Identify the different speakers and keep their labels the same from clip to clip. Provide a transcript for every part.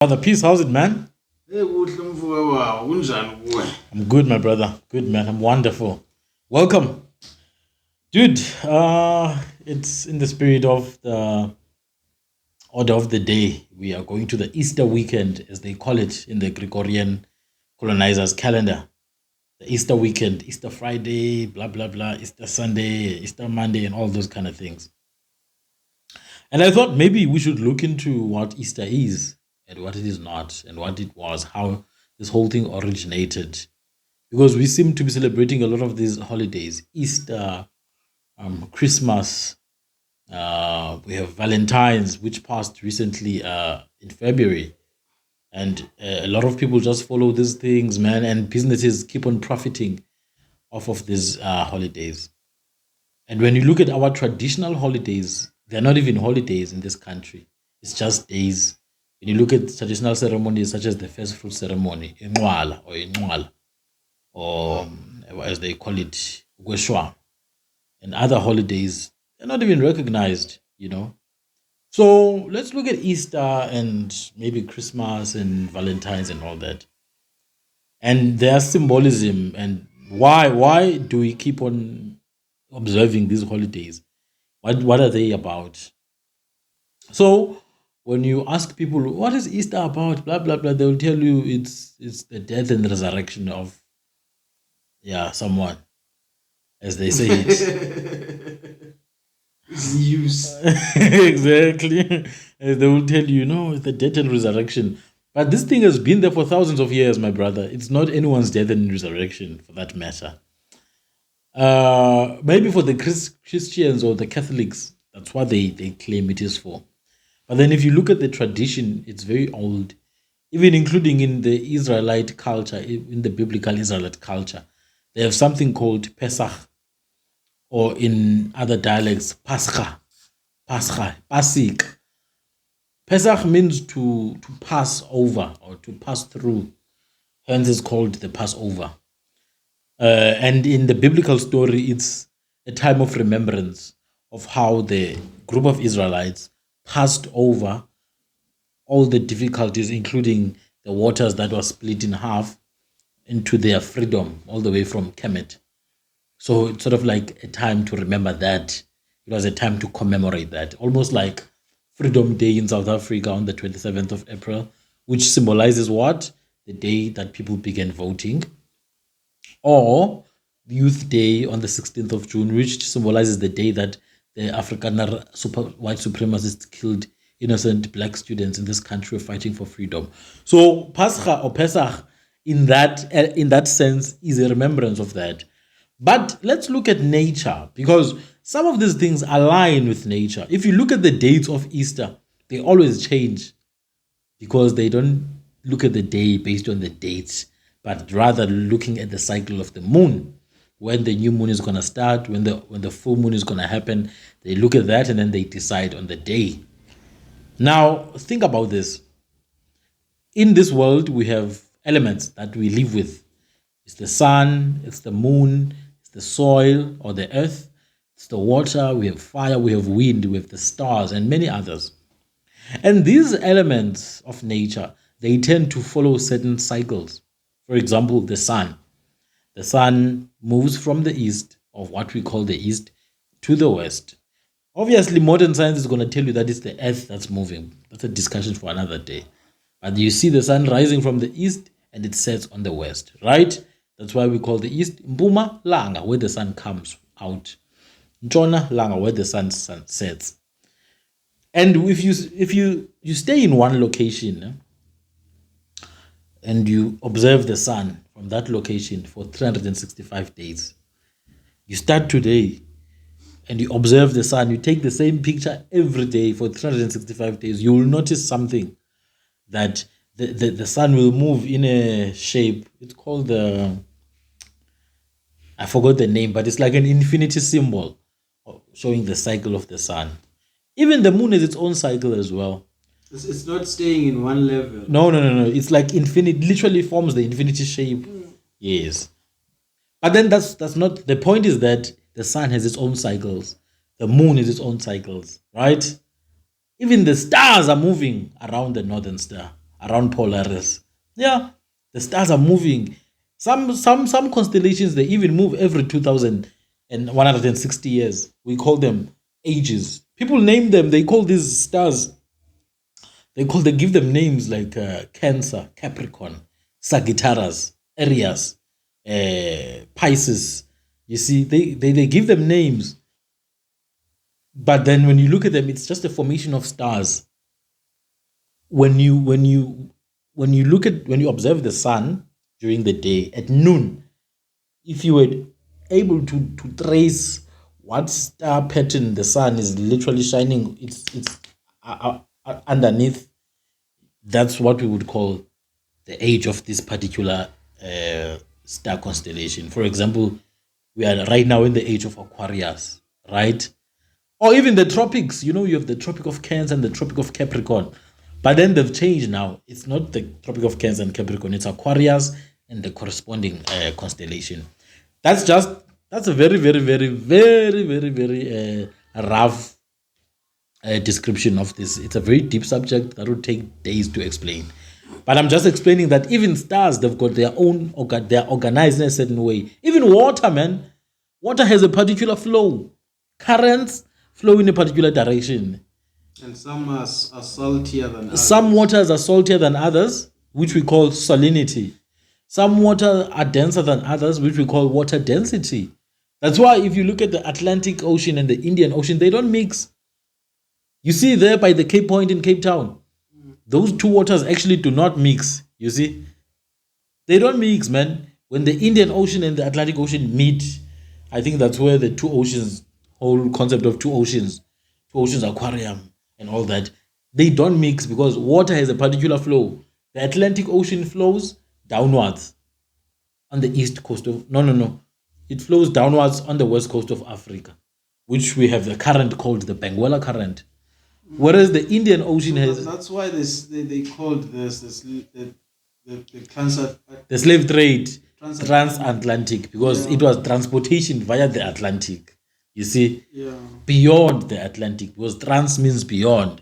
Speaker 1: Brother, peace. How's it, man?
Speaker 2: Hey, kuhle mvuka wawo kunjani kuwe?
Speaker 1: I'm good, my brother. Good, man. I'm wonderful. Welcome, dude. It's in the spirit of the order of the day. We are going to the Easter weekend, as they call it in the Gregorian colonizers' calendar. The Easter weekend, Easter Friday, blah blah blah, Easter Sunday, Easter Monday, and all those kind of things. And I thought maybe we should look into what Easter is and what it is not, and what it was, how this whole thing originated. Because we seem to be celebrating a lot of these holidays: Easter, Christmas. We have Valentines, which passed recently in February, and a lot of people just follow these things, man. And businesses keep on profiting off of these holidays. And when you look at our traditional holidays, they're not even holidays in this country. It's just days. When you look at traditional ceremonies such as the first fruit ceremony, Inwala, or as they call it, Gweshwa, and other holidays, they're not even recognized. So let's look at Easter and maybe Christmas and Valentine's and all that. And their symbolism and why do we keep on observing these holidays? What are they about? So when you ask people what is Easter about, blah blah blah, they'll tell you it's the death and resurrection of someone, as they say it.
Speaker 2: Zeus.
Speaker 1: Exactly. They will tell you, no, it's the death and resurrection. But this thing has been there for thousands of years, my brother. It's not anyone's death and resurrection, for that matter. Maybe for the Christians or the Catholics, that's what they claim it is for. But then if you look at the tradition, it's very old, even including in the Israelite culture, in the biblical Israelite culture. They have something called Pesach, or in other dialects, Pascha, Pasik. Pesach means to pass over or to pass through. Hence, it's called the Passover. And in the biblical story, it's a time of remembrance of how the group of Israelites passed over all the difficulties, including the waters that were split in half, into their freedom all the way from Kemet. So it's sort of like a time to remember that. It was a time to commemorate that, almost like Freedom Day in South Africa on the 27th of April, which symbolizes what? The day that people began voting, or Youth Day on the 16th of June, which symbolizes the day that the Afrikaner white supremacists killed innocent black students in this country fighting for freedom. So Pascha or Pesach, in that sense, is a remembrance of that. But let's look at nature, because some of these things align with nature. If you look at the dates of Easter, they always change because they don't look at the day based on the dates, but rather looking at the cycle of the moon. When the new moon is gonna start, when the full moon is gonna happen, they look at that and then they decide on the day. Now think about this. In this world, we have elements that we live with. It's the sun, it's the moon, it's the soil or the earth, it's the water, we have fire, we have wind, we have the stars, and many others. And these elements of nature, they tend to follow certain cycles. For example, the sun. The sun moves from the east, or what we call the east, to the west. Obviously, modern science is going to tell you that it's the earth that's moving. That's a discussion for another day. But you see the sun rising from the east and it sets on the west, right? That's why we call the east Mpuma Langa, where the sun comes out. Ntshona Langa, where the sun sets. And if you stay in one location, and you observe the sun from that location for 365 days, you start today and you observe the sun, you take the same picture every day for 365 days, you will notice something, that the sun will move in a shape. It's called I forgot the name, but it's like an infinity symbol showing the cycle of the sun. Even the moon has its own cycle as well.
Speaker 2: It's not staying in one level.
Speaker 1: No. It's like infinite, literally forms the infinity shape. Yes. But then that's not the point, is that the sun has its own cycles. The moon has its own cycles, right? Even the stars are moving around the northern star. around Polaris. Yeah, the stars are moving. Some constellations they even move every 2,160 years. We call them ages. People name them. They call these stars. They give them names like Cancer, Capricorn, Sagittarius, Aries, Pisces. You see, they give them names, but then when you look at them, it's just a formation of stars. When you observe the sun during the day at noon, if you were able to trace what star pattern the sun is literally shining, it's underneath. That's what we would call the age of this particular star constellation. For example, we are right now in the age of Aquarius, right? Or even the tropics. You have the Tropic of Cancer and the Tropic of Capricorn. But then they've changed now. It's not the Tropic of Cancer and Capricorn. It's Aquarius and the corresponding constellation. That's a very, very, very, very, very, very rough description of this. It's a very deep subject that would take days to explain. But I'm just explaining that even stars, they've got their own, they're organized in a certain way. Even water, man. Water has a particular flow. Currents flow in a particular direction.
Speaker 2: And some are saltier than others.
Speaker 1: Some waters are saltier than others, which we call salinity. Some water are denser than others, which we call water density. That's why if you look at the Atlantic Ocean and the Indian Ocean, they don't mix. You see there by the Cape Point in Cape Town, those two waters actually do not mix. You see, they don't mix, man. When the Indian Ocean and the Atlantic Ocean meet, I think that's where the two oceans, whole concept of two oceans aquarium and all that, they don't mix because water has a particular flow. The Atlantic Ocean flows downwards on the east coast of no. It flows downwards on the west coast of Africa, which we have the current called the Benguela current. Whereas the Indian Ocean has
Speaker 2: That's why they called this the cancer.
Speaker 1: the slave trade transatlantic because it was transportation via the Atlantic. You see, beyond the Atlantic because trans means beyond.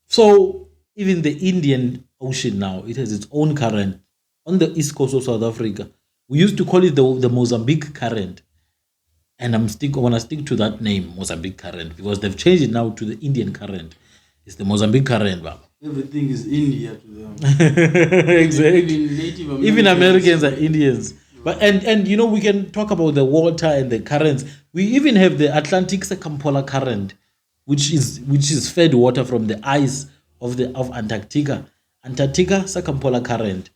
Speaker 1: So even the Indian Ocean now, it has its own current on the east coast of South Africa. We used to call it the Mozambique current. And I want to stick to that name, Mozambique current, because they've changed it now to the Indian current. It's the Mozambique current, Baba.
Speaker 2: Everything is India to them.
Speaker 1: Exactly. Even Americans are Indians. But and we can talk about the water and the currents. We even have the Atlantic circumpolar current, which is fed water from the ice of Antarctica. Antarctica circumpolar current.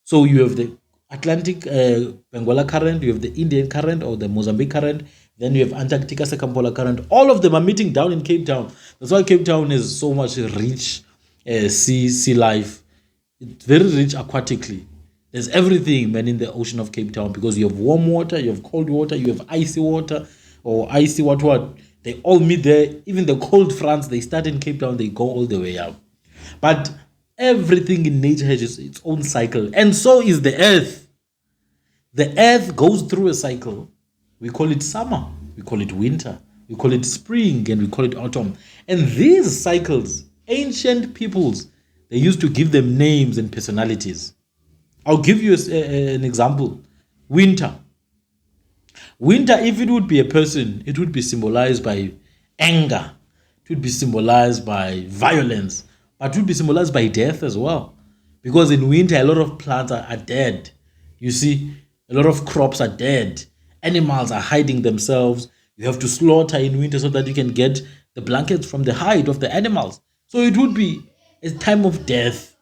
Speaker 1: So you have the Atlantic Benguela current, you have the Indian current or the Mozambique current, then you have Antarctica circumpolar current. All of them are meeting down in Cape Town. That's why Cape Town is so much rich sea life. It's very rich aquatically. There's everything, man, in the ocean of Cape Town because you have warm water, you have cold water, you have icy water or icy what. They all meet there. Even the cold fronts, they start in Cape Town, they go all the way up. But everything in nature has its own cycle. And so is the earth. The earth goes through a cycle. We call it summer. We call it winter. We call it spring. And we call it autumn. And these cycles, ancient peoples, they used to give them names and personalities. I'll give you an example. Winter. Winter, if it would be a person, it would be symbolized by anger. It would be symbolized by violence. But it would be symbolized by death as well. Because in winter, a lot of plants are dead. You see, a lot of crops are dead. Animals are hiding themselves. You have to slaughter in winter so that you can get the blankets from the hide of the animals. So it would be a time of death.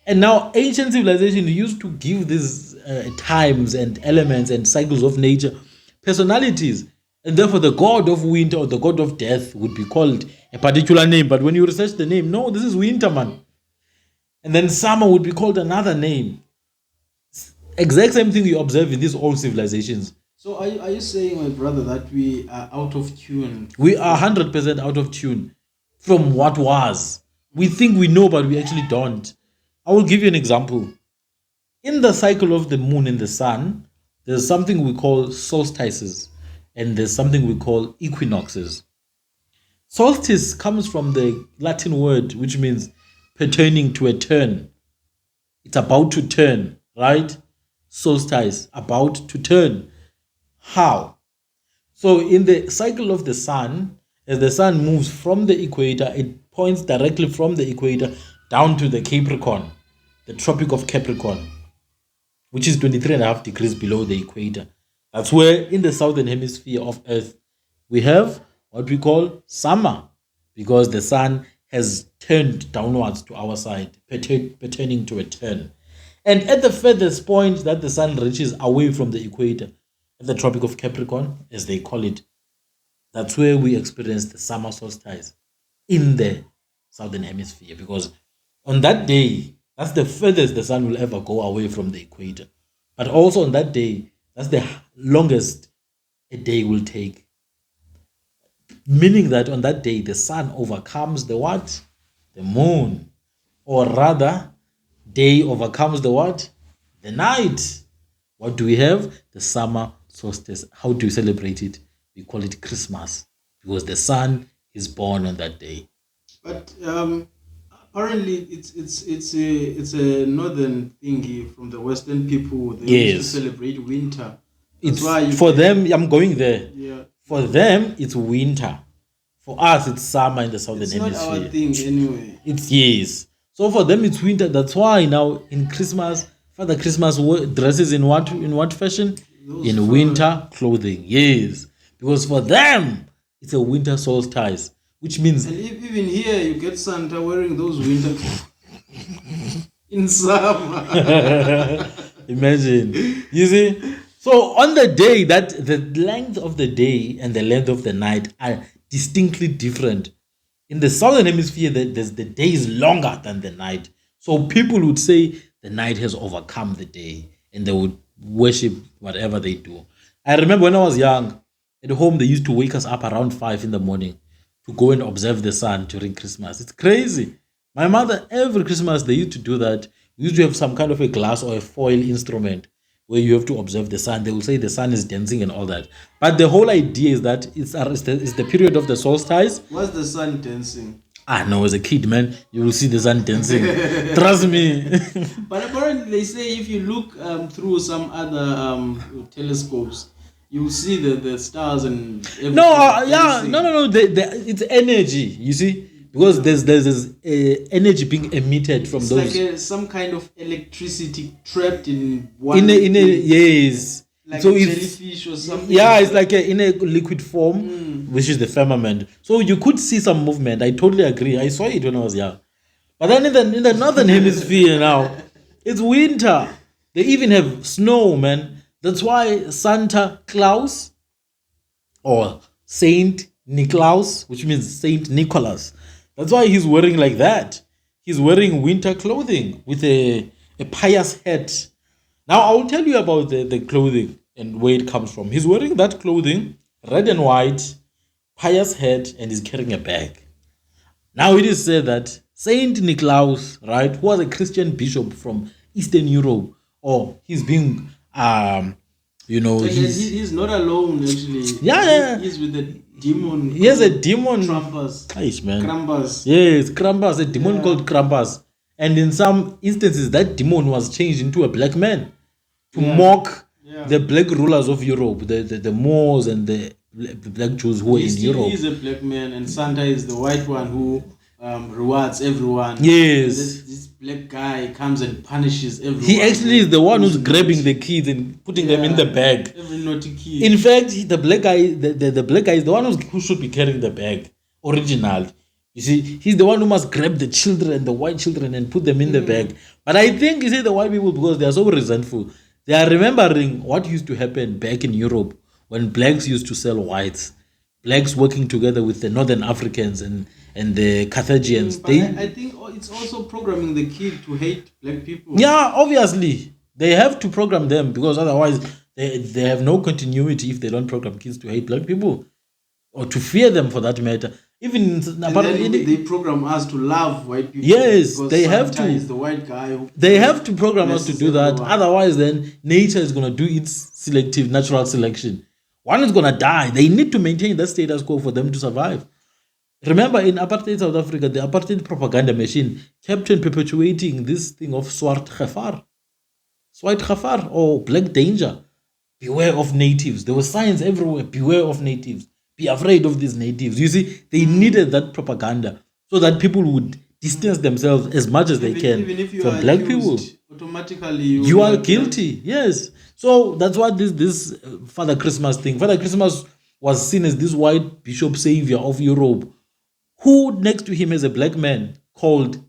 Speaker 1: And now ancient civilization used to give these times and elements and cycles of nature personalities. And therefore the god of winter or the god of death would be called a particular name. But when you research the name, no, this is winter, man. And then summer would be called another name. Exact same thing you observe in these old civilizations.
Speaker 2: So are you saying, my brother, that we are out of tune?
Speaker 1: We are 100% out of tune from what was. We think we know, but we actually don't. I will give you an example. In the cycle of the moon and the sun, there's something we call solstices. And there's something we call equinoxes. Solstice comes from the Latin word which means pertaining to a turn. It's about to turn, right? Solstice, about to turn. How? So in the cycle of the sun, as the sun moves from the equator, it points directly from the equator down to the Capricorn, the Tropic of Capricorn, which is 23.5 degrees below the equator. That's where in the southern hemisphere of Earth, we have what we call summer, because the sun has turned downwards to our side, pertaining to a turn. And at the furthest point that the sun reaches away from the equator, at the Tropic of Capricorn, as they call it, that's where we experience the summer solstice in the southern hemisphere, because on that day, that's the furthest the sun will ever go away from the equator. But also on that day, that's the longest a day will take. Meaning that on that day, the sun overcomes the what? The moon. Or rather, day overcomes the what? The night. What do we have? The summer solstice. How do we celebrate it? We call it Christmas, because the sun is born on that day.
Speaker 2: But apparently, it's a northern thingy from the Western people. They used to celebrate winter. That's
Speaker 1: It's
Speaker 2: why
Speaker 1: for them. I'm going there.
Speaker 2: Yeah.
Speaker 1: For them, it's winter. For us, it's summer in the southern
Speaker 2: It's
Speaker 1: hemisphere.
Speaker 2: not our thing anyway.
Speaker 1: It's yes. So for them, it's winter. That's why now in Christmas, Father Christmas dresses in what fashion? In winter clothing. Yes, because for them it's a winter solstice, which means.
Speaker 2: And even here, you get Santa wearing those winter in summer.
Speaker 1: Imagine, you see. So on the day that the length of the day and the length of the night are distinctly different. In the southern hemisphere, the day is longer than the night. So people would say the night has overcome the day, and they would worship whatever they do. I remember when I was young, at home they used to wake us up around 5 in the morning to go and observe the sun during Christmas. It's crazy. My mother, every Christmas, they used to do that. We used to have some kind of a glass or a foil instrument where you have to observe the sun. They will say the sun is dancing and all that. But the whole idea is that it's the period of the solstice.
Speaker 2: What's the sun dancing?
Speaker 1: No, as a kid, man, you will see the sun dancing. Trust me.
Speaker 2: But apparently, they say if you look through some other telescopes, you will see the stars and everything.
Speaker 1: No. It's energy. You see, because there's this energy being emitted from
Speaker 2: it's
Speaker 1: those.
Speaker 2: Like some kind of electricity trapped in one.
Speaker 1: In a yes.
Speaker 2: Like
Speaker 1: so
Speaker 2: a
Speaker 1: it's
Speaker 2: jellyfish or something.
Speaker 1: Yeah, it's like in a liquid form, which is the firmament. So you could see some movement. I totally agree. I saw it when I was young. But then in the northern hemisphere now, it's winter. They even have snow, man. That's why Santa Claus or Saint Niklaus, which means Saint Nicholas, that's why he's wearing like that. He's wearing winter clothing with a pious hat. Now I will tell you about the clothing and where it comes from. He's wearing that clothing, red and white, pious hat, and he's carrying a bag. Now it is said that Saint Niklaus, right, who was a Christian bishop from Eastern Europe, or he's being
Speaker 2: he's not alone actually.
Speaker 1: Yeah.
Speaker 2: He's with the demon.
Speaker 1: He has a demon.
Speaker 2: Krampus.
Speaker 1: Man.
Speaker 2: Krampus.
Speaker 1: Yes, Krampus, a demon called Krampus. And in some instances, that demon was changed into a black man to mock the black rulers of Europe, the Moors and the black Jews who were in Europe.
Speaker 2: He is a black man, and Santa is the white one who rewards everyone.
Speaker 1: Yes.
Speaker 2: This black guy comes and punishes everyone.
Speaker 1: He actually is the one who's grabbing the kids and putting them in the bag.
Speaker 2: Every naughty kid.
Speaker 1: In fact, the black guy, the black guy is the one who should be carrying the bag. Original. You see, he's the one who must grab the children, the white children, and put them in the bag. But I think, you see, the white people, because they are so resentful, they are remembering what used to happen back in Europe when blacks used to sell whites. Blacks working together with the Northern Africans and the Carthaginians.
Speaker 2: I think it's also programming the kid to hate black people.
Speaker 1: Yeah, obviously. They have to program them, because otherwise they have no continuity if they don't program kids to hate black people or to fear them, for that matter. Even
Speaker 2: they program us to love white people.
Speaker 1: Yes, they have to.
Speaker 2: Is the white guy
Speaker 1: they have to program us to do that. Otherwise, then nature is going to do its natural selection. One is going to die. They need to maintain that status quo for them to survive. Remember, in apartheid South Africa, the apartheid propaganda machine kept on perpetuating this thing of swart gevaar. Swart gevaar or black danger. Beware of natives. There were signs everywhere. Beware of natives. Be afraid of these natives. You see, they needed that propaganda so that people would distance themselves as much as they can
Speaker 2: even if you
Speaker 1: from
Speaker 2: are
Speaker 1: black
Speaker 2: accused,
Speaker 1: people.
Speaker 2: automatically
Speaker 1: You are guilty. Yes. So that's what this Father Christmas thing. Father Christmas was seen as this white bishop savior of Europe, who next to him is a black man called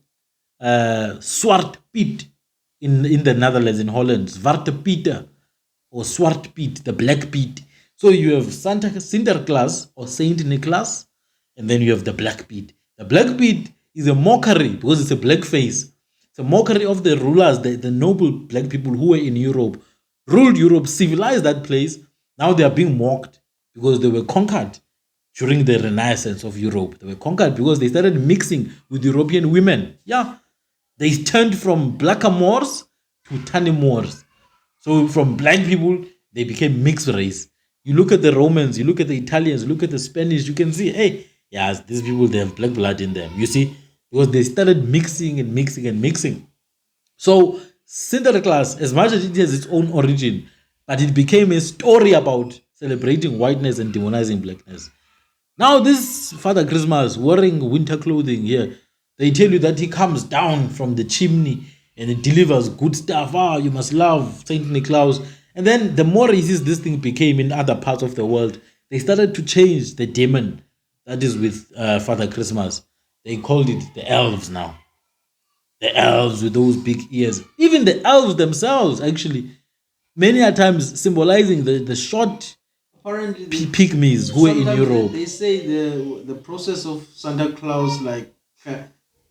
Speaker 1: Swart Piet in the Netherlands, in Holland. Zwarte Pieter or Swart Piet, the Black Piet. So you have Sinterklaas or Saint Nicholas, and then you have the Black Piet. The Black Piet is a mockery because it's a black face. It's a mockery of the rulers, the noble black people who were in Europe, ruled Europe, civilized that place. Now they are being mocked because they were conquered during the Renaissance of Europe. They were conquered because they started mixing with European women. Yeah, they turned from blackamoors to tanimoors. So from black people, they became mixed race. You look at the Romans, you look at the Italians, you look at the Spanish, you can see, hey, yes, these people, they have black blood in them. You see, because they started mixing and mixing and mixing. So Sinterklaas, as much as it has its own origin, but it became a story about celebrating whiteness and demonizing blackness. Now, this Father Christmas wearing winter clothing here, they tell you that he comes down from the chimney and he delivers good stuff. Ah, you must love Saint Nicholas. And then the more racist this thing became in other parts of the world, they started to change the demon that is with Father Christmas. They called it the elves now. The elves with those big ears. Even the elves themselves, actually, many a times symbolizing the short
Speaker 2: apparently
Speaker 1: pygmies who were in Europe.
Speaker 2: They say the process of Santa Claus, like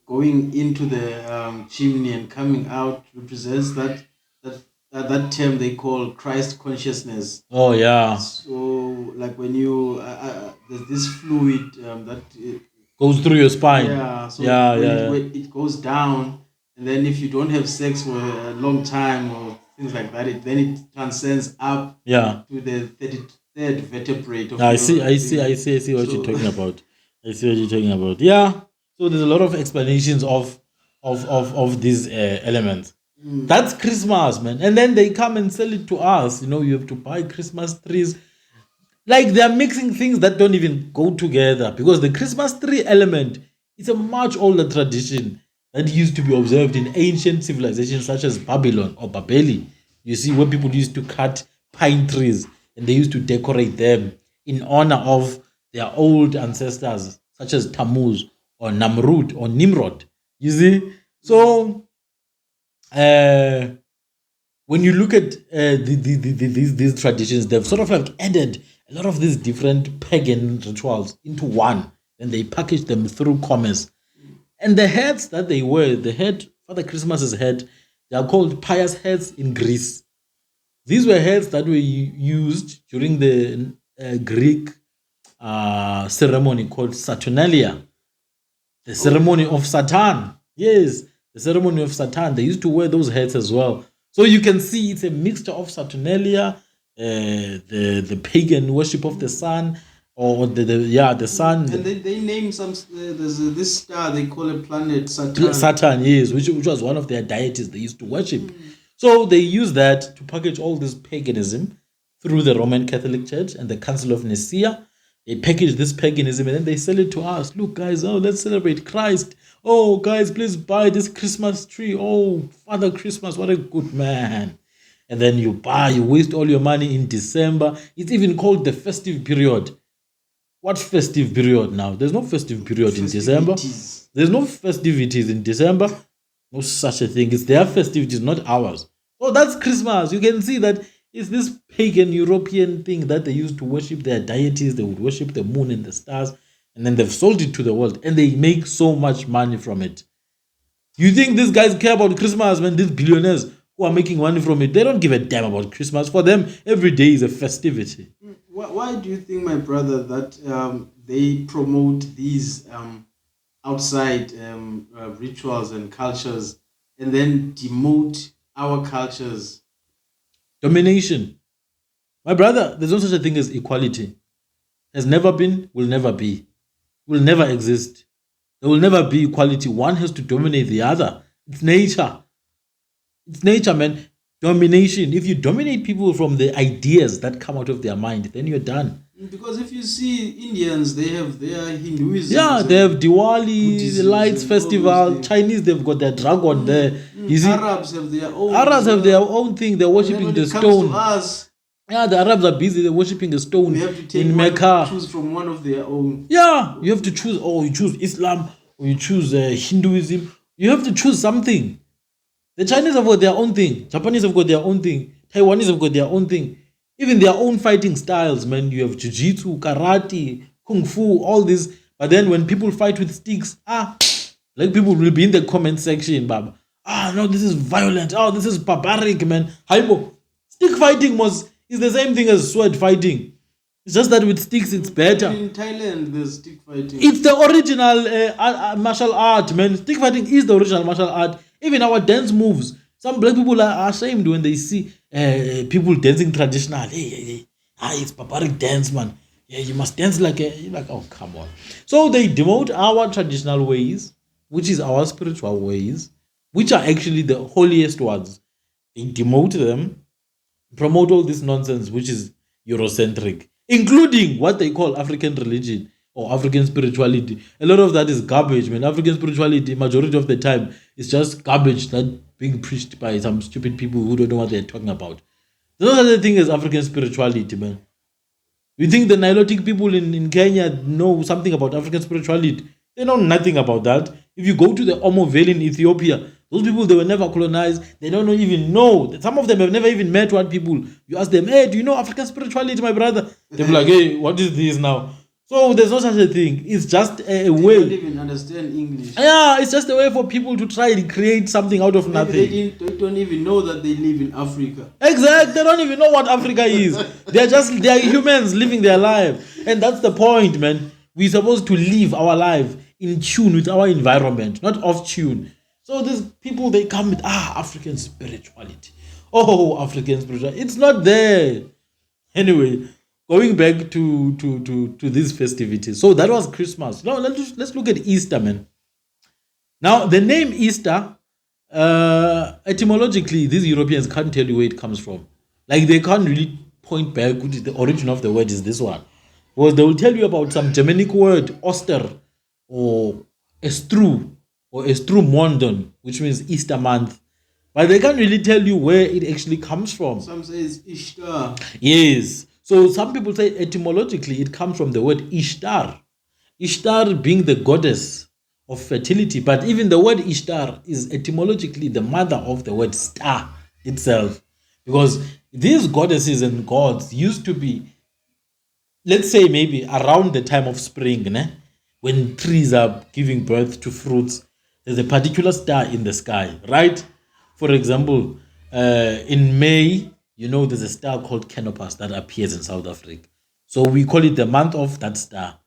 Speaker 2: going into the chimney and coming out, represents that term they call Christ consciousness.
Speaker 1: Oh yeah.
Speaker 2: So like when you there's this fluid that
Speaker 1: goes through your spine.
Speaker 2: Yeah. So
Speaker 1: yeah,
Speaker 2: when it goes down, and then if you don't have sex for a long time or things like that, then it transcends up.
Speaker 1: Yeah.
Speaker 2: To the 33rd vertebrate.
Speaker 1: I see what you're talking about. I see what you're talking about. Yeah. So there's a lot of explanations of these elements. That's Christmas, man. And then they come and sell it to us. You know, you have to buy Christmas trees. Like they're mixing things that don't even go together because the Christmas tree element is a much older tradition that used to be observed in ancient civilizations such as Babylon or Babeli. You see, where people used to cut pine trees and they used to decorate them in honor of their old ancestors, such as Tammuz or Namrud or Nimrod. You see? So, when you look at these traditions, they've sort of like added a lot of these different pagan rituals into one. Then they package them through commerce. And the hats that they wear, the head, Father Christmas's head, they are called pious hats in Greece. These were hats that were used during the Greek ceremony called Saturnalia, the ceremony of Satan. Yes, the ceremony of Satan. They used to wear those hats as well. So you can see it's a mixture of Saturnalia, the pagan worship of the sun, or the sun.
Speaker 2: And they name some. There's this star they call a planet Saturn.
Speaker 1: Saturn, yes, which was one of their deities they used to worship. So they use that to package all this paganism through the Roman Catholic Church and the Council of Nicaea. They package this paganism and then they sell it to us. Look, guys, oh, let's celebrate Christ. Oh, guys, please buy this Christmas tree. Oh, Father Christmas, what a good man. And then you waste all your money in December. It's even called the festive period. What festive period now? There's no festive period in December. There's no festivities in December. No such a thing. It's their festivities, not ours. Oh, that's Christmas. You can see that it's this pagan European thing that they used to worship their deities. They would worship the moon and the stars. And then they've sold it to the world. And they make so much money from it. You think these guys care about Christmas, man? These billionaires who are making money from it, they don't give a damn about Christmas. For them, every day is a festivity.
Speaker 2: Why do you think, my brother, that they promote these outside rituals and cultures and then demote our cultures?
Speaker 1: Domination. My brother, there's no such a thing as equality. Has never been, will never be. will never exist. There will never be equality. One has to dominate the other. It's nature. It's nature, man. Domination. If you dominate people from the ideas that come out of their mind, then you're done.
Speaker 2: Because if you see Indians, they have their Hinduism.
Speaker 1: Yeah, they have Diwali, the
Speaker 2: Buddhism
Speaker 1: lights
Speaker 2: and
Speaker 1: festival. Chinese, they've got their dragon there. You see,
Speaker 2: Arabs have their own.
Speaker 1: Arabs have their own thing. They're worshipping
Speaker 2: when
Speaker 1: the
Speaker 2: it comes
Speaker 1: stone.
Speaker 2: to us,
Speaker 1: Yeah, the Arabs are busy. They're worshipping a stone
Speaker 2: we have to take
Speaker 1: in
Speaker 2: one,
Speaker 1: Mecca.
Speaker 2: choose from one of their own.
Speaker 1: Yeah, you have to choose. Oh, you choose Islam or you choose Hinduism. You have to choose something. The Chinese have got their own thing. Japanese have got their own thing. Taiwanese have got their own thing. Even their own fighting styles, man. You have jiu-jitsu, karate, kung fu, all this. But then when people fight with sticks, like people will be in the comment section, Baba. No, this is violent. Oh, this is barbaric, man. Haibo. Stick fighting is the same thing as sword fighting. It's just that with sticks, it's better.
Speaker 2: In Thailand, there's stick fighting.
Speaker 1: It's the original martial art, man. Stick fighting is the original martial art. Even our dance moves. Some black people are ashamed when they see people dancing traditional. Hey. It's barbaric dance, man. Yeah, you must dance like you're like, oh, come on. So they demote our traditional ways, which is our spiritual ways, which are actually the holiest ones. They demote them, promote all this nonsense, which is Eurocentric, including what they call African religion or African spirituality. A lot of that is garbage, man. African spirituality, majority of the time, is just garbage that being preached by some stupid people who don't know what they're talking about. There's no other thing as African spirituality, man. You think the Nilotic people in Kenya know something about African spirituality? They know nothing about that. If you go to the Omo Valley in Ethiopia, those people, they were never colonized. They don't even know. Some of them have never even met white people. You ask them, hey, do you know African spirituality, my brother? They'll be like, hey, what is this now? So there's no such a thing. It's just a way.
Speaker 2: They don't even understand English.
Speaker 1: Yeah, it's just a way for people to try and create something out of nothing.
Speaker 2: They don't even know that they live in Africa.
Speaker 1: Exactly. They don't even know what Africa is. They are humans living their life. And that's the point, man. We're supposed to live our life in tune with our environment, not off tune. So these people, they come with African spirituality. Oh, African spirituality. It's not there. Anyway, going back to these festivities. So that was Christmas. Now let's look at Easter, man. Now the name Easter, etymologically, these Europeans can't tell you where it comes from. Like they can't really point back to the origin of the word is this one. Because they will tell you about some Germanic word, Ostara, or Estru, or Estrumondon, which means Easter month. But they can't really tell you where it actually comes from.
Speaker 2: Some say it's Ishtar.
Speaker 1: Yes. So some people say etymologically it comes from the word Ishtar. Ishtar being the goddess of fertility. But even the word Ishtar is etymologically the mother of the word star itself. Because these goddesses and gods used to be, let's say maybe around the time of spring, when trees are giving birth to fruits, there's a particular star in the sky, right? For example, in May, there's a star called Canopus that appears in South Africa. So we call it the month of that star.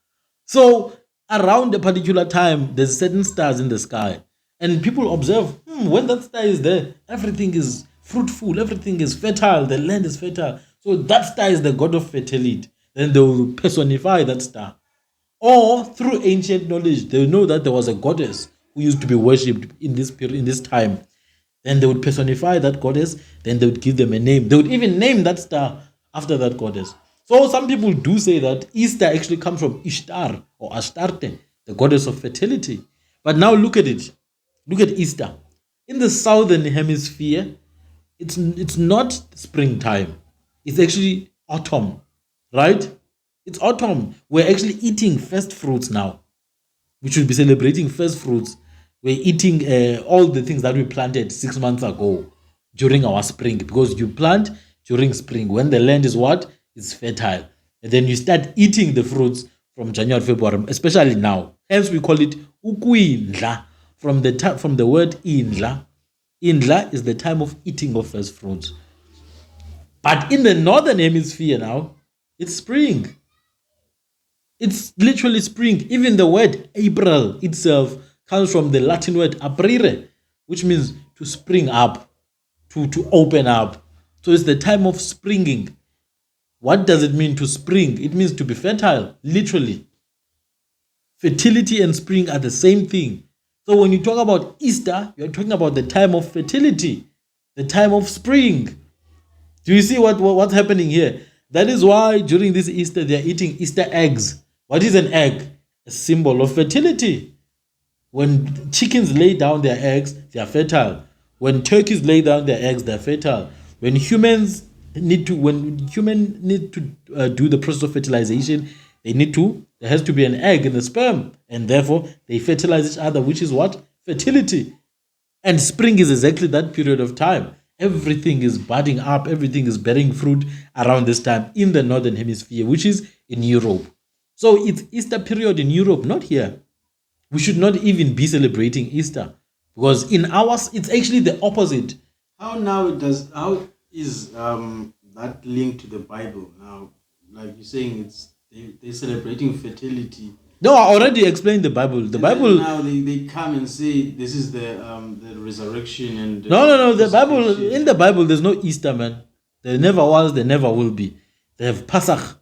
Speaker 1: So around a particular time, there's certain stars in the sky. And people observe, when that star is there, everything is fruitful, everything is fertile, the land is fertile. So that star is the god of fertility. Then they will personify that star. Or through ancient knowledge, they know that there was a goddess who used to be worshipped in this period, in this time. Then they would personify that goddess. Then they would give them a name. They would even name that star after that goddess. So some people do say that Easter actually comes from Ishtar or Astarte, the goddess of fertility. But now look at it. Look at Easter. In the southern hemisphere, it's not springtime. It's actually autumn. Right? It's autumn. We're actually eating first fruits now. We should be celebrating first fruits. We're eating all the things that we planted 6 months ago during our spring. Because you plant during spring. When the land is what? It's fertile. And then you start eating the fruits from January, February, especially now. Hence we call it ukuindla. From the word indla. Indla is the time of eating of first fruits. But in the northern hemisphere now, it's spring. It's literally spring. Even the word April itself comes from the Latin word aprire, which means to spring up, to open up. So it's the time of springing. What does it mean to spring? It means to be fertile, literally. Fertility and spring are the same thing. So when you talk about Easter, you're talking about the time of fertility, the time of spring. Do you see what's happening here? That is why during this Easter, they're eating Easter eggs. What is an egg? A symbol of fertility. When chickens lay down their eggs, they are fertile. When turkeys lay down their eggs, they're fertile. When humans need to do the process of fertilization, there has to be an egg and a sperm, and therefore they fertilize each other, which is what? Fertility. And spring is exactly that period of time. Everything is budding up, everything is bearing fruit around this time in the northern hemisphere, which is in Europe. So it's Easter period in Europe, not here. We should not even be celebrating Easter, because in ours it's actually the opposite.
Speaker 2: How is that linked to the Bible now? Like you're saying, they're celebrating fertility.
Speaker 1: No, I already explained the Bible. The Bible.
Speaker 2: Now they come and say this is the resurrection and
Speaker 1: No. The Bible, in the Bible, there's no Easter, man. There never was. There never will be. They have Pesach,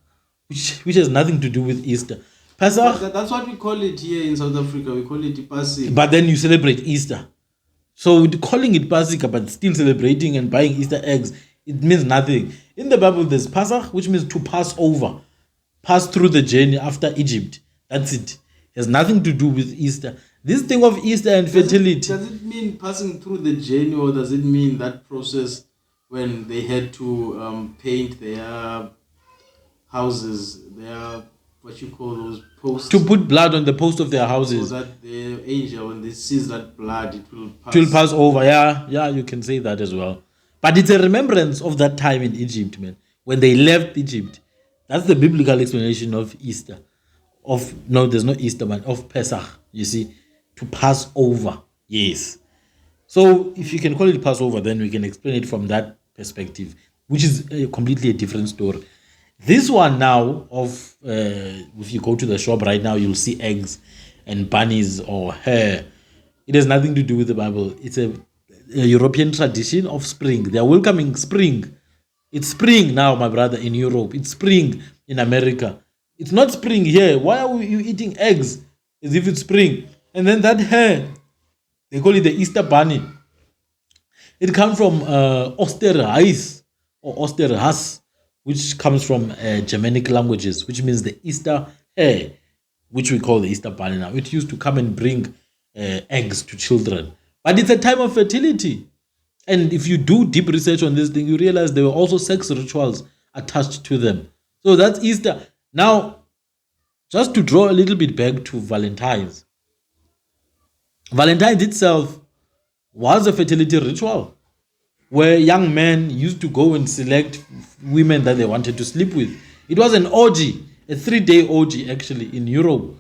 Speaker 1: which has nothing to do with Easter. Pesach.
Speaker 2: That's what we call it here in South Africa. We call it Passover.
Speaker 1: But then you celebrate Easter. So calling it Passover but still celebrating and buying Easter eggs, it means nothing. In the Bible, there's Pesach, which means to pass over, pass through the journey after Egypt. That's it. It has nothing to do with Easter. This thing of Easter and fertility.
Speaker 2: Does it mean passing through the journey, or does it mean that process when they had to paint their houses, what you call those posts?
Speaker 1: To put blood on the post of their houses.
Speaker 2: So that the angel, when they sees that blood, it will
Speaker 1: pass over. Yeah, you can say that as well. But it's a remembrance of that time in Egypt, man. When they left Egypt. That's the biblical explanation of Easter. There's no Easter, man. Of Pesach, you see. To pass over. Yes. So if you can call it Passover, then we can explain it from that perspective, which is completely a different story. This one now if you go to the shop right now, you'll see eggs and bunnies or hair. It has nothing to do with the Bible. It's a European tradition of spring. They are welcoming spring. It's spring now, my brother, in Europe. It's spring in America. It's not spring here. Why are you eating eggs as if it's spring? And then that hair, they call it the Easter bunny. It comes from Ostara or Osterhas, which comes from Germanic languages, which means the Easter hare, which we call the Easter bunny now. It used to come and bring eggs to children. But it's a time of fertility. And if you do deep research on this thing, you realize there were also sex rituals attached to them. So that's Easter. Now, just to draw a little bit back to Valentines. Valentines itself was a fertility ritual where young men used to go and select women that they wanted to sleep with. It was an orgy, a 3-day orgy actually in Europe.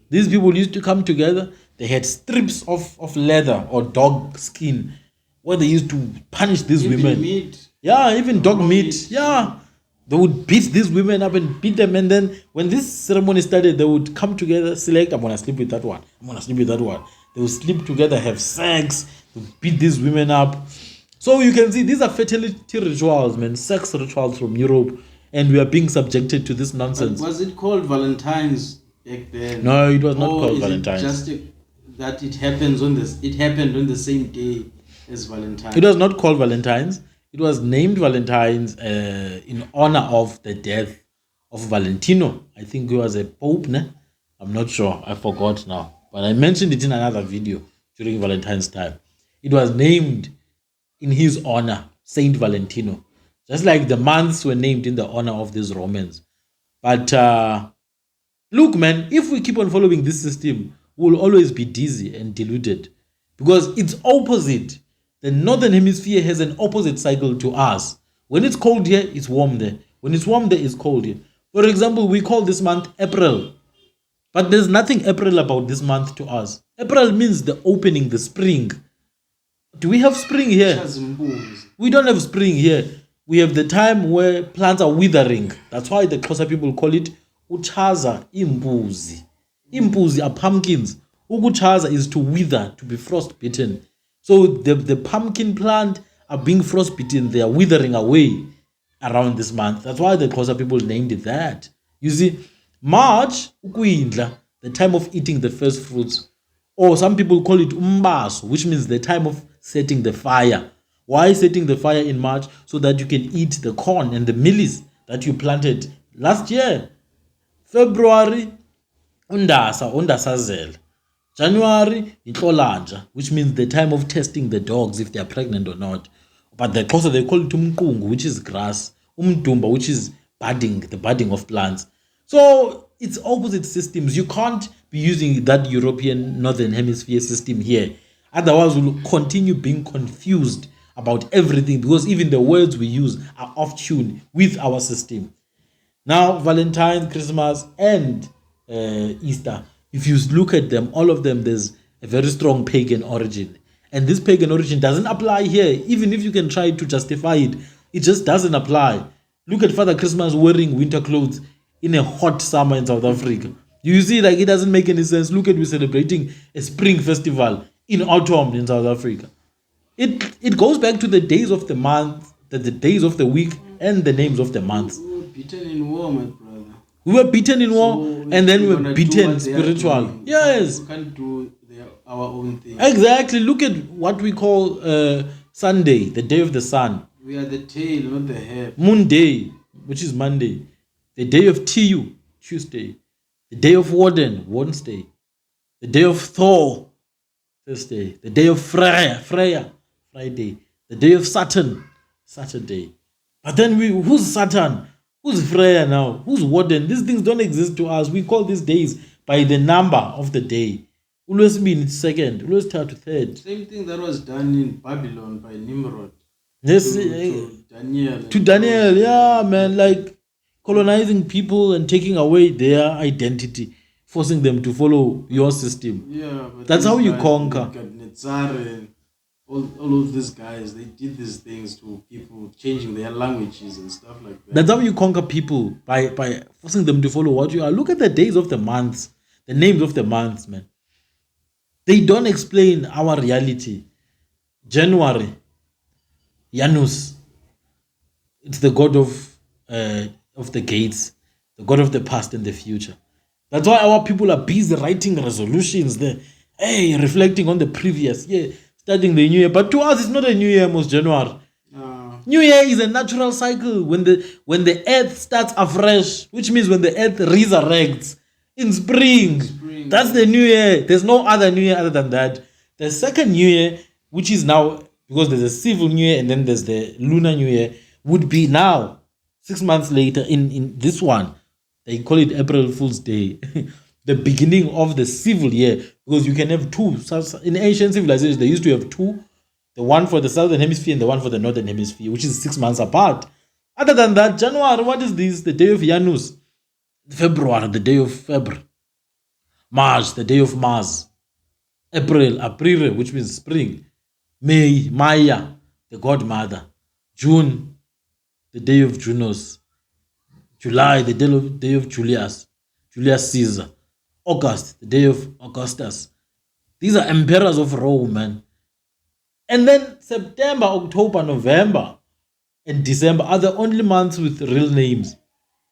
Speaker 1: These people used to come together. They had strips of leather or dog skin where they used to punish these women.
Speaker 2: Meat.
Speaker 1: Yeah, even dog meat. Yeah. They would beat these women up and beat them. And then when this ceremony started, they would come together, select, I'm going to sleep with that one. I'm going to sleep with that one. They would sleep together, have sex, beat these women up. So you can see these are fertility rituals, man, sex rituals from Europe. And we are being subjected to this nonsense.
Speaker 2: But was it called Valentines back then?
Speaker 1: No, it was not called Valentines.
Speaker 2: Just that it happened on the same day as Valentines.
Speaker 1: It was not called Valentines. It was named Valentines in honor of the death of Valentino. I think he was a pope, ne? I'm not sure. I forgot now. But I mentioned it in another video during Valentine's time. It was named in his honor, Saint Valentino. Just like the months were named in the honor of these Romans. But look, man, if we keep on following this system, we'll always be dizzy and deluded. Because it's opposite. The northern hemisphere has an opposite cycle to us. When it's cold here, it's warm there. When it's warm there, it's cold here. For example, we call this month April. But there's nothing April about this month to us. April means the opening, the spring. Do we have spring here? We don't have spring here. We have the time where plants are withering. That's why the Xhosa people call it uchaza imbuzi. Imbuzi are pumpkins. Ukuchaza is to wither, to be frostbitten. So the pumpkin plant are being frostbitten. They are withering away around this month. That's why the Xhosa people named it that. You see, March, ukuindla. the time of eating the first fruits. Or some people call it umbaso, which means the time of setting the fire. Why setting the fire in March? So that you can eat the corn and the mealies that you planted last year. February, undasazela. January, inhlolanja, which means the time of testing the dogs if they are pregnant or not. But the Xhosa, they call it umqungu, which is grass, umdumba, which is budding, the budding of plants. So it's opposite systems. You can't be using that European Northern Hemisphere system here. Otherwise, we'll continue being confused about everything because even the words we use are off tune with our system. Now, Valentines, Christmas, and Easter, if you look at them, all of them, there's a very strong pagan origin. And this pagan origin doesn't apply here. Even if you can try to justify it, it just doesn't apply. Look at Father Christmas wearing winter clothes in a hot summer in South Africa. You see, like, it doesn't make any sense. Look at we celebrating a spring festival in autumn in South Africa. It goes back to the days of the month, the days of the week, and the names of the months.
Speaker 2: We were beaten in war, my brother.
Speaker 1: We were beaten in war,
Speaker 2: So
Speaker 1: and then we
Speaker 2: we're
Speaker 1: were
Speaker 2: gonna do
Speaker 1: beaten
Speaker 2: what they are
Speaker 1: spiritual.
Speaker 2: doing.
Speaker 1: Yes,
Speaker 2: We can't do our own thing.
Speaker 1: exactly. Look at what we call Sunday, the day of the sun.
Speaker 2: We are the tail, not the head.
Speaker 1: Moon Day, which is Monday. The day of TU, Tuesday. The day of Warden, Wednesday. The day of Thor, Thursday. The day of Freya, Friday. The day of Saturn, Saturday. But then who's Saturn? Who's Freya now? Who's Warden? These things don't exist to us. We call these days by the number of the day. Always mean second, always start to third.
Speaker 2: Same thing that was done in Babylon by Nimrod.
Speaker 1: Yes,
Speaker 2: To Daniel.
Speaker 1: to Daniel, yeah, man, like colonizing people and taking away their identity, forcing them to follow your system.
Speaker 2: Yeah, but
Speaker 1: That's
Speaker 2: these
Speaker 1: how you
Speaker 2: guys,
Speaker 1: conquer.
Speaker 2: Nebuchadnezzar and all of these guys, they did these things to people, changing their languages and stuff like that.
Speaker 1: That's how you conquer people, by forcing them to follow what you are. Look at the days of the months, the names of the months, man. They don't explain our reality. January, Janus. It's the god of the gates, the god of the past and the future. That's why our people are busy writing resolutions there. Hey, reflecting on the previous year, starting the new year. But to us, it's not a new year, most January. New year is a natural cycle when the earth starts afresh, which means when the earth resurrects in spring. That's the new year. There's no other new year other than that. The second new year, which is now, because there's a civil new year and then there's the lunar new year, would be now 6 months later in this one. They call it April Fool's Day. The beginning of the civil year, because you can have two. In ancient civilizations, they used to have two, the one for the southern hemisphere and the one for the northern hemisphere, which is 6 months apart. Other than that, January, what is this? The day of Janus. February, the day of February. March, the day of Mars. April, which means spring. May, Maya, the godmother. June, the day of Junos. July, the day of Julius Caesar. August, the day of Augustus. These are emperors of Rome, man. And then September, October, November, and December are the only months with real names.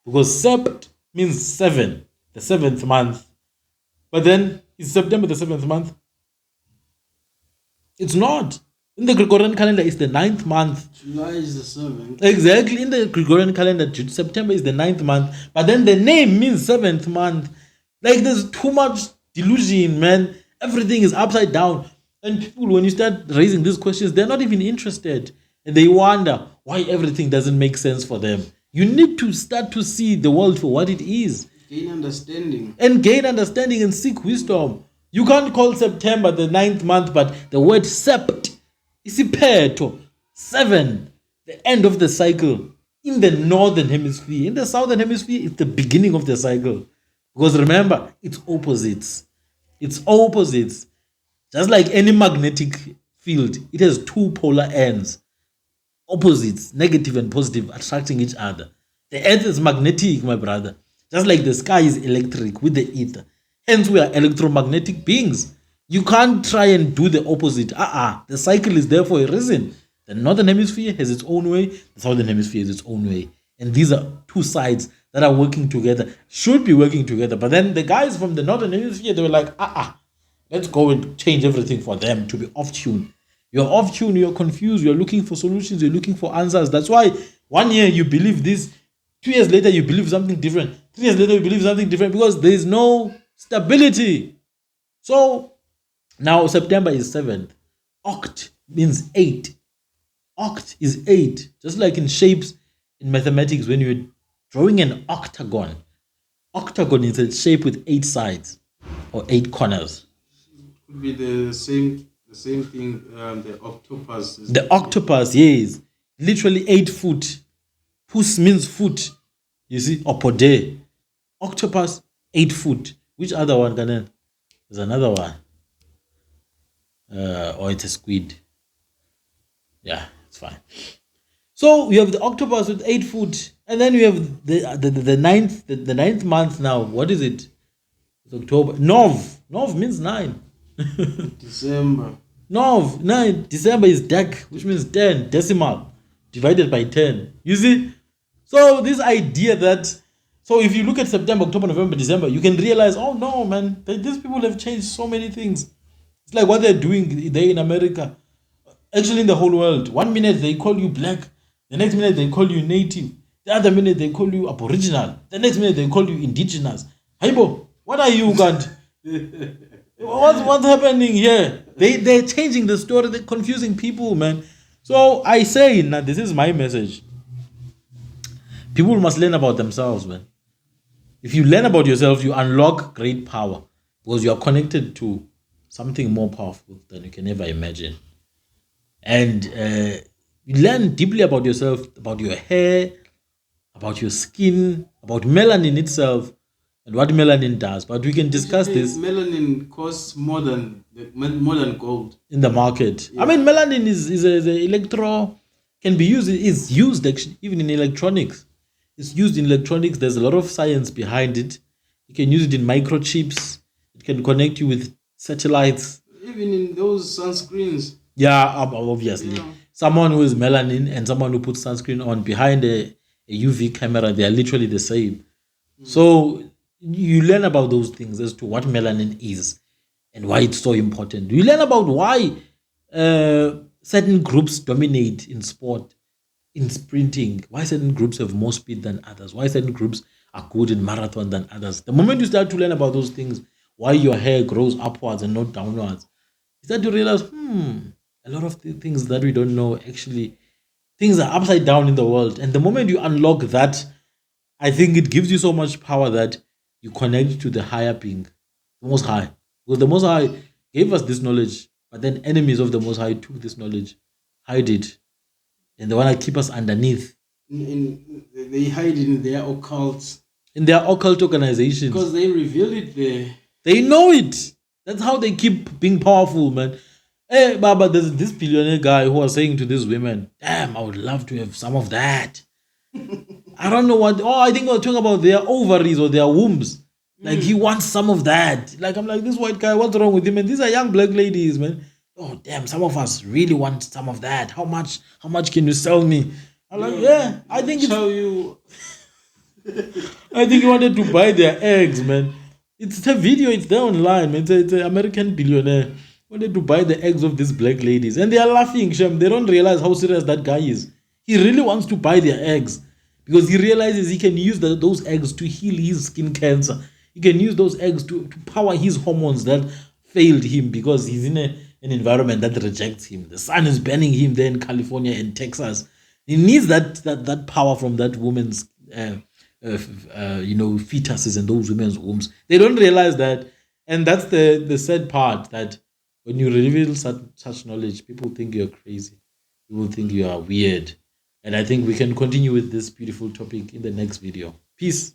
Speaker 1: Because Sept means 7, the 7th month. But then, is September the 7th month? It's not. In the Gregorian calendar, it's the 9th month.
Speaker 2: July is the 7th.
Speaker 1: Exactly. In the Gregorian calendar, September is the 9th month. But then the name means 7th month. Like, there's too much delusion, man. Everything is upside down. And people, when you start raising these questions, they're not even interested. And they wonder why everything doesn't make sense for them. You need to start to see the world for what it is.
Speaker 2: Gain understanding.
Speaker 1: And gain understanding and seek wisdom. You can't call September the 9th month, but the word sept is ipeto. 7, the end of the cycle. In the northern hemisphere. In the southern hemisphere, it's the beginning of the cycle. Because remember, it's opposites. It's opposites. Just like any magnetic field, it has two polar ends. Opposites, negative and positive, attracting each other. The earth is magnetic, my brother. Just like the sky is electric with the ether. Hence, we are electromagnetic beings. You can't try and do the opposite. The cycle is there for a reason. The northern hemisphere has its own way. The southern hemisphere has its own way. And these are two sides that are working together, should be working together. But then the guys from the northern hemisphere, they were like, let's go and change everything for them to be off tune. You're off tune, you're confused, you're looking for solutions, you're looking for answers. That's why 1 year you believe this, 2 years later you believe something different, 3 years later you believe something different, because there is no stability. So now September is 7th. Oct means 8. Oct is 8. Just like in shapes in mathematics, when you're drawing an octagon, octagon is a shape with 8 sides or 8 corners.
Speaker 2: Could be the same thing. The octopus.
Speaker 1: The octopus, yes, literally 8 foot. Pus means foot, you see, or pode. Octopus, 8 foot. Which other one, Ganen? There's another one. Or it's a squid. Yeah, it's fine. So we have the octopus with 8 foot, and then we have the ninth month now. What is it? It's October. Nov means 9.
Speaker 2: December.
Speaker 1: Nov 9. December is dec, which means 10 decimal divided by 10. You see? So this idea that, so if you look at September, October, November, December, you can realize, oh no, man, these people have changed so many things. It's like what they're doing there in America. Actually, in the whole world. 1 minute they call you black. The next minute they call you native. The other minute they call you aboriginal. The next minute they call you indigenous. Haibo, what are you, God? What's happening here? They're changing the story. They're confusing people, man. So I say, now this is my message. People must learn about themselves, man. If you learn about yourself, you unlock great power because you are connected to something more powerful than you can ever imagine. And you learn deeply about yourself, about your hair, about your skin, about melanin itself, and what melanin does. But we can discuss this.
Speaker 2: Melanin costs more than gold
Speaker 1: In the market. Yeah. I mean, melanin can be used. It's used actually even in electronics. It's used in electronics. There's a lot of science behind it. You can use it in microchips. It can connect you with satellites.
Speaker 2: Even in those sunscreens.
Speaker 1: Yeah, obviously. Yeah. Someone who is melanin and someone who puts sunscreen on behind a UV camera, they are literally the same. So you learn about those things as to what melanin is and why it's so important. You learn about why certain groups dominate in sport, in sprinting, why certain groups have more speed than others, why certain groups are good in marathon than others. The moment you start to learn about those things, why your hair grows upwards and not downwards, you start to realize, a lot of things that we don't know, actually, things are upside down in the world. And the moment you unlock that, I think it gives you so much power that you connect to the higher being, the Most High. Because the Most High gave us this knowledge, but then enemies of the Most High took this knowledge, hide it, and they want to keep us underneath.
Speaker 2: They hide in their occults.
Speaker 1: In their occult organizations.
Speaker 2: Because they reveal it there.
Speaker 1: They know it. That's how they keep being powerful, man. Hey, Baba, there's this billionaire guy who was saying to these women, damn, I would love to have some of that. I don't know what. Oh, I think we're talking about their ovaries or their wombs. Like, he wants some of that. Like, I'm like, this white guy, what's wrong with him? And these are young black ladies, man. Oh, damn, some of us really want some of that. How much can you sell me? I'm like, yeah, I think it's...
Speaker 2: Show you.
Speaker 1: I think he wanted to buy their eggs, man. It's a video, it's there online, man. It's an American billionaire. Wanted to buy the eggs of these black ladies. And they are laughing, Shem. They don't realize how serious that guy is. He really wants to buy their eggs because he realizes he can use those eggs to heal his skin cancer. He can use those eggs to power his hormones that failed him because he's in an environment that rejects him. The sun is burning him there in California and Texas. He needs that power from that woman's fetuses and those women's wombs. They don't realize that. And that's the sad part, that when you reveal such knowledge, people think you're crazy. People think you are weird. And I think we can continue with this beautiful topic in the next video. Peace.